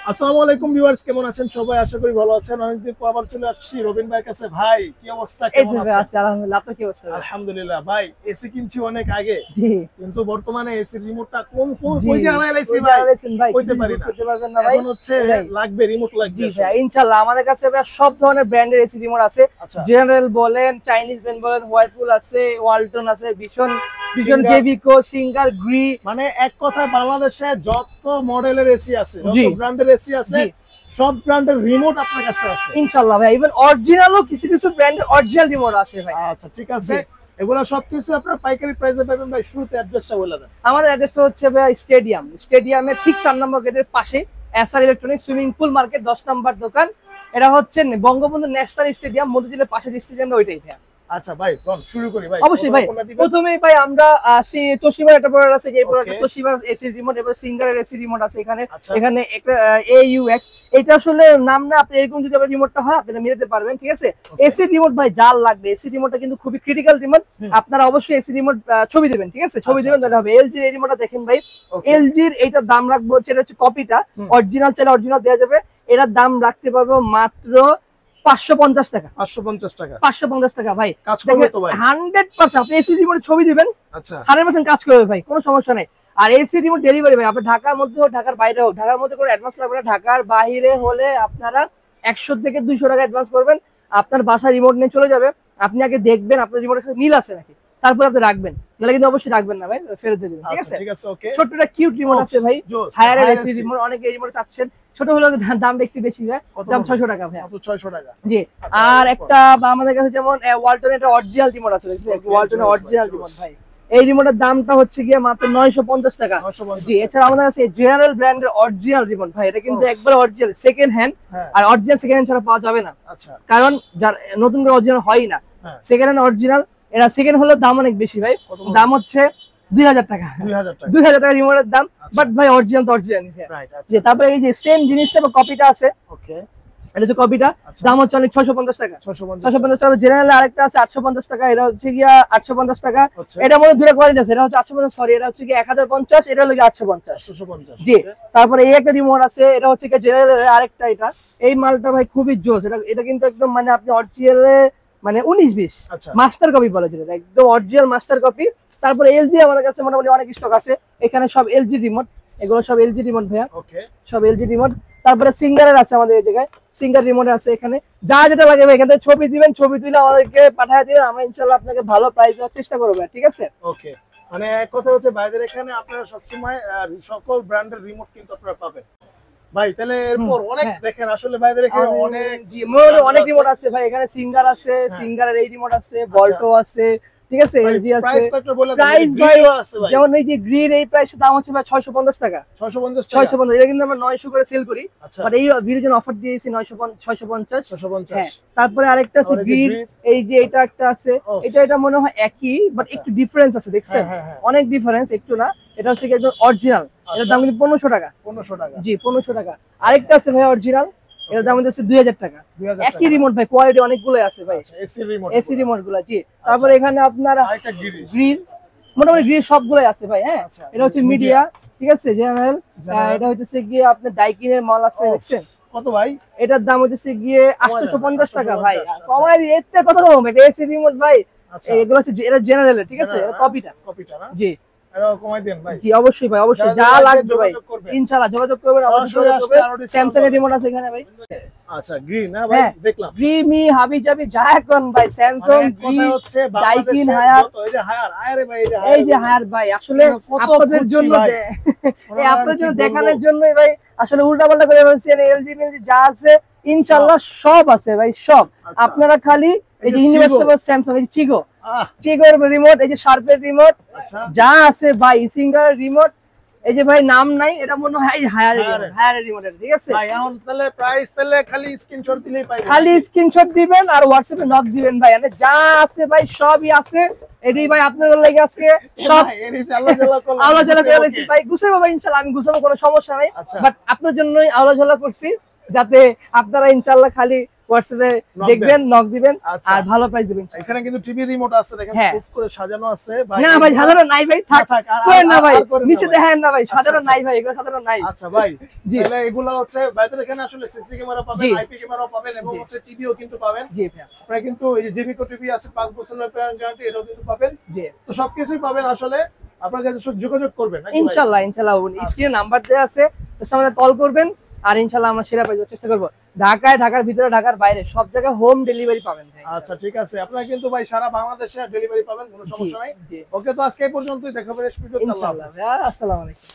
আসসালামু আলাইকুম ভিউয়ার্স, কেমন আছেন সবাই? আশা করি ভালো আছেন। অনেকদিন পর আবার চলে আসছি রবিন ভাইয়ের কাছে। ভাই কি অবস্থা, কেমন আছেন? আলহামদুলিল্লাহ, আপনার কি অবস্থা? আলহামদুলিল্লাহ। ভাই এসি কিনছি অনেক আগে, জি কিন্তু বর্তমানে এসি রিমোটটা কোন জি কই যে আনাইলাইছি ওই যে ভাই, আনাইছেন ভাই, কইতে কিছু পারি বুঝ না। করতে পারবেন না ভাই। এখন হচ্ছে ভাই লাগবে, রিমোট লাগবে জি আসলে। ভাই, ইনশাআল্লাহ আমাদের কাছে ভাই সব ধরনের ব্র্যান্ডের এসি রিমোট আছে। আচ্ছা, জেনারেল বলেন, চাইনিজ ব্র্যান্ড বলেন, হোয়াইরপুল আছে, ওয়ালটন আছে, ভীষণ সিঙ্গার, জেবিকো, সিঙ্গার, গ্রি। মানে এক কথায় বাংলাদেশে যত মডেলের এসি আছে, জি যত ব্র্যান্ডের এসি আছে, জি সব ব্র্যান্ডের রিমোট আপনার কাছে আছে। ইনশাআল্লাহ ভাই, ইভেন অরিজিনালও কিছু কিছু ব্র্যান্ডের অরিজিনাল রিমোট আছে ভাই। আচ্ছা ঠিক আছে, এগুলা সবকিছু আপনার পাইকারি প্রাইসে পাবেন ভাই। শুরুতে অ্যাড্রেসটা বলে দেন। আমাদের অ্যাড্রেসটা হচ্ছে ভাই স্টেডিয়ামের ঠিক 4 নম্বর গেটের পাশে, SR electronics swimming pool market 10 নম্বর দোকান। এটা হচ্ছে বঙ্গবন্ধু ন্যাশনাল স্টেডিয়াম, মধুঝিলের পাশে যে স্টেডিয়ামটা ওইটাই ভাই। আচ্ছা ভাই, শুরু করি ভাই। অবশ্যই ভাই, প্রথমেই ভাই আমরা তোশিবার একটা প্রোডাক্ট আছে, যে প্রোডাক্টটা তোশিবার এসি রিমোট, এবার সিঙ্গারের এসি রিমোট আছে এখানে। এখানে একটা AUX, এটা আসলে নাম না, আপনি এরকম যদি আপনার রিমোটটা হয় আপনারা মিলাতে পারবেন, ঠিক আছে? এসি রিমোট ভাই জাল লাগবে, এসি রিমোটটা কিন্তু খুবই ক্রিটিক্যাল রিমোট। আপনারা অবশ্যই এসি রিমোট ছবি দিবেন, ঠিক আছে? ছবি দিবেন, তাহলে হবে। এলজির এই রিমোটটা দেখেন ভাই, এলজির এইটার দাম রাখবো হচ্ছে, এটা হচ্ছে কপিটা, অরিজিনাল চাইলে অরিজিনাল দেওয়া যাবে। এটার দাম রাখতে পারবো মাত্র 550 টাকা। 550 টাকা, 550 টাকা ভাই, কাজ করবে তো ভাই 100%। আপনি এসি রিমোটে ছবি দিবেন, আচ্ছা 100% কাজ করবে ভাই, কোনো সমস্যা নাই। আর এসি রিমোট ডেলিভারি ভাই, আপনি ঢাকার মধ্যে হোক ঢাকার বাইরে হোক, ঢাকার মধ্যে কোনো অ্যাডভান্স লাগবে না। ঢাকার বাইরে হলে আপনারা 100 থেকে 200 টাকা অ্যাডভান্স করবেন, আপনার বাসায় রিমোট নিয়ে চলে যাবে। আপনি আগে দেখবেন আপনার রিমোটের সাথে মিল আছে নাকি, তারপর আপনি রাখবেন, নাহলে কিন্তু অবশ্যই রাখবেন না ভাই, ফেরত দিয়ে দিবেন, ঠিক আছে? ঠিক আছে, ওকে। ছোট্ট একটা কিউট রিমোট আছে ভাই, হায়ার এসি রিমোট, অনেকে এই রিমোট চাচ্ছেন। ছোট হলে দাম একটু বেশি ভাই, দাম 600 টাকা ভাই, 600 টাকা। জি। আর একটা আমাদের কাছে যেমন ওয়ালটন একটা অরিজিনাল রিমোট আছে, ওয়ালটনের অরিজিনাল রিমোট ভাই, এই রিমোটের দামটা হচ্ছে গিয়ে মাত্র 950 টাকা। জি, এছাড়া আমাদের কাছে জেনারেল ব্র্যান্ডের অরিজিনাল রিমোট ভাই, এটা কিন্তু একবার অরিজিনাল সেকেন্ড হ্যান্ড, আর অরিজিনাল সেকেন্ড হ্যান্ড ছাড়া পাওয়া যাবে না, কারণ যার নতুন করে অরিজিনাল হয় না, সেকেন্ড হ্যান্ড অরিজিনাল। এটা সেকেন্ড হলে দাম অনেক বেশি ভাই, দাম হচ্ছে 2000 টাকা, 2000 টাকা রিমোটের দাম, বাট ভাই অরিজিনাল তো অরিজিনাল। তারপরে এই যে সেম জিনিসটা কপিটা আছে, এটা হচ্ছে কপিটা, দাম হচ্ছে অনেক 650 টাকা, 650 টাকা। জেনারেল আরেকটা আছে 850 টাকা, এটা হচ্ছে গিয়া 850 টাকা। এটার মধ্যে দুটো কোয়ালিটি আছে, এটা হচ্ছে 850, সরি এটা হচ্ছে গিয়া 1050, এটা হলো গিয়া 850। জি, তারপরে এই একটা রিমোট আছে, এটা হচ্ছে গিয়া জেনারেল আরেকটা। এটা এই মালটা ভাই খুবই জোস, এটা কিন্তু একদম মানে আপনি অরিজিনালে মানে 19-20 মাস্টার কপি বলে যেটা, একদম অরিজিনাল মাস্টার কপি। তারপরে এলজি আমাদের কাছে মোটামুটি অনেক স্টক আছে, এখানে সব এলজি রিমোট, এগুলো সব এলজি রিমোট ভাইয়া, সব এলজি রিমোট। তারপরে সিঙ্গারের আছে আমাদের এই জায়গায়, সিঙ্গার রিমোট আছে এখানে। যা যেটা লাগে এখান থেকে ছবি দিবেন, ছবি তুলে আমাদেরকে পাঠিয়ে দিবেন, আমরা ইনশাআল্লাহ আপনাকে ভালো প্রাইস দেওয়ার চেষ্টা করব, ঠিক আছে? ওকে, মানে এক কথা হচ্ছে ভাইদের এখানে আপনারা সবসময় সকল ব্র্যান্ডের রিমোট কিন্তু আপনারা পাবেন ভাই। তাহলে এরপর অনেক দেখেন আসলে ভাইদের এখানে অনেক রিমোট আছে ভাই, এখানে সিঙ্গার আছে, সিঙ্গারের এই রিমোট আছে, ভল্টো আছে, ঠিক আছে, এলজি আছে। প্রাইস ভাই যেমন এই যে গ্রিন, এই প্রাইসের দাম হচ্ছে ভাই 650 টাকা, 650। এটা কিন্তু আমরা 900 করে সেল করি, বাট এই ভিডিওর জন্য অফার দিয়েছি 650। হ্যাঁ, তারপরে আরেকটা আছে গ্রিন, এই যে এটা একটা আছে, এটা মনে হয় একই, বাট একটু ডিফারেন্স আছে, দেখছেন অনেক ডিফারেন্স, একটু না। এটা হচ্ছে একদম অরিজিনাল, এটার দাম কিন্তু 1500 টাকা, 1500 টাকা। জি, 1500 টাকা। আরেকটা আছে ভাই অরিজিনাল, এর দাম হচ্ছে 2000 টাকা। একই রিমোট ভাই, কোয়ালিটি অনেকগুলো আছে ভাই, এসি রিমোট গুলো। জি, তারপরে এখানে আপনার গ্রিল, মোটামুটি গ্রিল সবগুলোই আছে ভাই। হ্যাঁ, এটা হচ্ছে মিডিয়া, ঠিক আছে, জেনারেল। এটা হচ্ছে গিয়ে আপনার ডাইকিনের মাল আছে, দেখছেন কত ভাই? এটার দাম হচ্ছে গিয়ে 850 টাকা ভাই, কমাই এতে কত কম, এটা এসি রিমোট ভাই। এগুলো হচ্ছে এটা জেনারেল, ঠিক আছে, এটা কপিটা না। জি, জি অবশ্যই ভাই, অবশ্যই যা লাগবে ভাই ইনশাআল্লাহ যোগাযোগ করবেন। স্যামসাং এর রিমোট আছে এখানে ভাই। আচ্ছা, গ্রিন না ভাই, দেখলাম গ্রিমি হাবিজাবি যা এখন ভাই, স্যামসাং, ডাইকিন, হায়ার, এই যে হায়ার ভাই, আসলে আপনাদের জন্য আপনাদের জন্য দেখানোর জন্যই ভাই, আসলে উল্টাপাল্টা করে বলছি। এলজি যা আছে ইনশাআল্লাহ সব আছে ভাই, সব। আপনারা খালি এই যে ইউনিভার্সাল স্যামসাং, এই যে চিগোর রিমোট, এই যে শার্পের রিমোট, যা আছে ভাই, সিঙ্গার রিমোট, এই যে ভাই নাম নাই, এটা মনে হয় হায়ার রিমোট, ঠিক আছে ভাই। এখন তাহলে প্রাইস তাহলে খালি স্ক্রিনশট দিলেই পাই, খালি স্ক্রিনশট দিবেন আর হোয়াটসঅ্যাপে নক দিবেন ভাই, মানে যা আছে ভাই সবই আছে। এডি ভাই আপনাদের লাগি আজকে সব আলোচনা করেছি ভাই, গুছাবো ভাই ইনশাআল্লাহ, আমি গুছাবো, কোনো সমস্যা নাই, বাট আপনাদের জন্যই আলোচনা করছি, যাতে আপনারা ইনশাআল্লাহ খালি হোয়াটসঅ্যাপে Knock দেখবেন, নক দিবেন আচ্ছা। আর ভালো প্রাইস দিবেন। এখানে কিন্তু টিভি রিমোট আছে দেখেন, হ্যাঁ। খুব করে সাজানো আছে না ভাই সাধারণ নাই ভাই, থাক থাক, আর- করেন না আর- ভাই, আর করেন না নিচে ভাই। দেখেন না ভাই, সাধারণ আচ্ছা, নাই ভাই, এগুলো সাধারণ নাই। আচ্ছা ভাই, জি। তাহলে এগুলা হচ্ছে ভাইদের এখানে আসলে সিসি ক্যামেরা পাবেন, জি। আইপি ক্যামেরাও পাবেন এবং জি। হচ্ছে টিভিও কিন্তু পাবেন। জি ভাইয়া, আপনারা কিন্তু এই যে জেবিকো টিভি আছে 5 বছরের গ্যারান্টি, এটাও কিন্তু পাবেন। জি তো সবকিছুই পাবেন আসলে, আপনার কাছে শুধু যোগাযোগ করবেন নাকি ভাই? ইনশাআল্লাহ ইনশাআল্লাহ স্ক্রিনে নাম্বার দেওয়া আছে, জাস্ট আমাদের কল করবেন আর ইনশাআল্লাহ আমরা সেরা পাইতে চেষ্টা করব। ঢাকায়, ঢাকার ভিতরে, ঢাকার বাইরে সব জায়গায় হোম ডেলিভারি পাবেন ভাই। আচ্ছা ঠিক আছে, আপনারা কিন্তু ভাই সারা বাংলাদেশে ডেলিভারি পাবেন, কোনো জি, সমস্যা নাই। জি ওকে, তো আজকে এই পর্যন্তই, দেখা হবে নেক্সট ভিডিওতে। আল্লাহ ইনশাআল্লাহ হাফেজ। ভাইয়া, আসসালামু আলাইকুম।